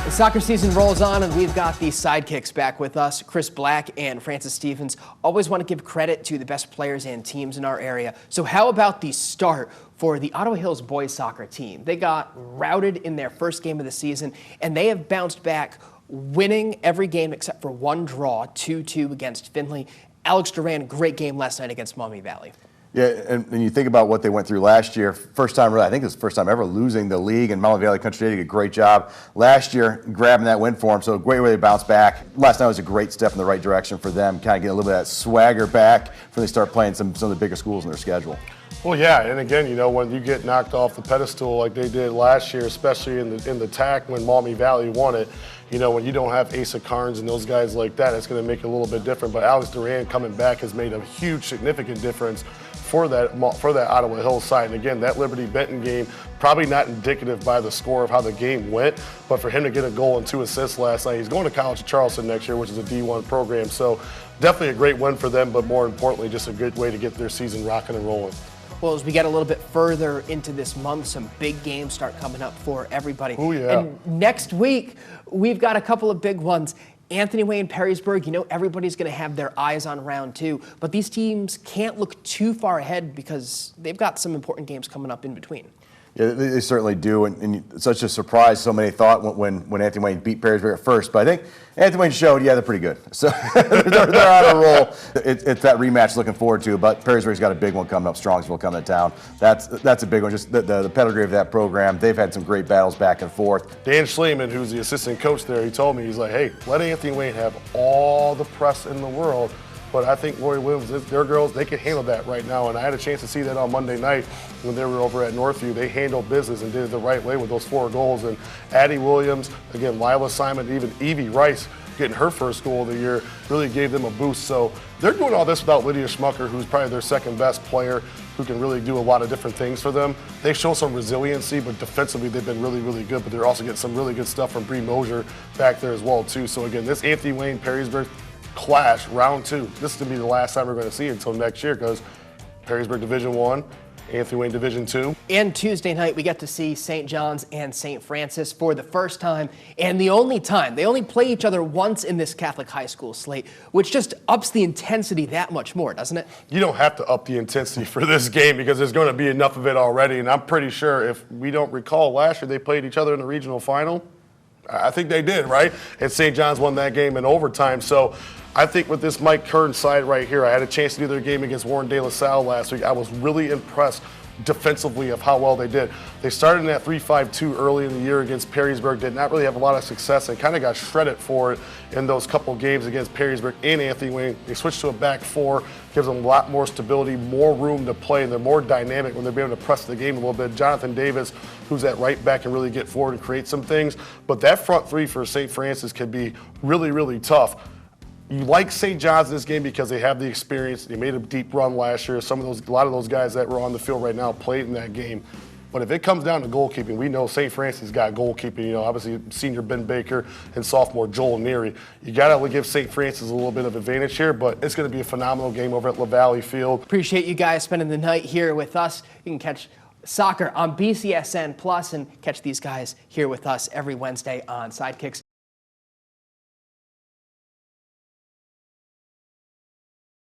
The soccer season rolls on, and we've got the Sidekicks back with us. Chris Black and Francis Stevens always want to give credit to the best players and teams in our area. So how about the start for the Ottawa Hills boys soccer team? They got routed in their first game of the season, and they have bounced back, winning every game except for one draw, 2-2 against Findlay. Alex Duran, great game last night against Maumee Valley. Yeah, and you think about what they went through last year. First time, really, I think it was the first time ever losing the league, and Maumee Valley Country did a great job last year grabbing that win for them. So a great way to bounce back. Last night was a great step in the right direction for them, kind of get a little bit of that swagger back when they start playing some of the bigger schools in their schedule. Well, yeah, and again, you know, when you get knocked off the pedestal like they did last year, especially in the TAC when Maumee Valley won it, you know, when you don't have Asa Carnes and those guys like that, it's going to make it a little bit different. But Alex Duran coming back has made a huge, significant difference for that Ottawa Hills side. And again, that Liberty Benton game, probably not indicative by the score of how the game went, but for him to get a goal and 2 assists last night, he's going to college at Charleston next year, which is a D1 program. So definitely a great win for them, but more importantly, just a good way to get their season rocking and rolling. Well, as we get a little bit further into this month, some big games start coming up for everybody. Oh, yeah. And next week, we've got a couple of big ones. Anthony Wayne, Perrysburg, you know everybody's going to have their eyes on round 2, but these teams can't look too far ahead because they've got some important games coming up in between. Yeah, they certainly do, and such a surprise. So many thought when Anthony Wayne beat Perrysburg at first, but I think Anthony Wayne showed, yeah, they're pretty good. So they're on a roll. It's that rematch looking forward to, but Perrysburg's got a big one coming up. Strongsville coming to town. That's a big one. Just the pedigree of that program. They've had some great battles back and forth. Dan Schleeman, who's the assistant coach there, he told me, he's like, hey, let Anthony Wayne have all the press in the world. But I think Lori Williams, their girls, they can handle that right now. And I had a chance to see that on Monday night when they were over at Northview. They handled business and did it the right way with those 4 goals. And Addie Williams, again, Lila Simon, even Evie Rice getting her first goal of the year really gave them a boost. So they're doing all this without Lydia Schmucker, who's probably their second best player, who can really do a lot of different things for them. They show some resiliency, but defensively they've been really, really good. But they're also getting some really good stuff from Bree Mosier back there as well, too. So again, this Anthony Wayne, Perrysburg clash, round 2. This is going to be the last time we're going to see it until next year because Perrysburg Division 1, Anthony Wayne Division 2. And Tuesday night, we get to see St. John's and St. Francis for the first time and the only time. They only play each other once in this Catholic high school slate, which just ups the intensity that much more, doesn't it? You don't have to up the intensity for this game because there's going to be enough of it already. And I'm pretty sure, if we don't recall, last year they played each other in the regional final. I think they did, right? And St. John's won that game in overtime. So I think with this Mike Kern side right here, I had a chance to do their game against Warren De La Salle last week. I was really impressed defensively of how well they did. They started in that 3-5-2 early in the year against Perrysburg, did not really have a lot of success and kind of got shredded for it in those couple games against Perrysburg and Anthony Wayne. They switched to a back 4, gives them a lot more stability, more room to play, and they're more dynamic when they're able to press the game a little bit. Jonathan Davis, who's at right back, can really get forward and create some things. But that front 3 for St. Francis can be really, really tough. You like St. John's in this game because they have the experience. They made a deep run last year. A lot of those guys that were on the field right now played in that game. But if it comes down to goalkeeping, we know St. Francis got goalkeeping. You know, obviously senior Ben Baker and sophomore Joel Neary. You got to give St. Francis a little bit of advantage here, but it's going to be a phenomenal game over at LaValle Field. Appreciate you guys spending the night here with us. You can catch soccer on BCSN Plus and catch these guys here with us every Wednesday on Sidekicks.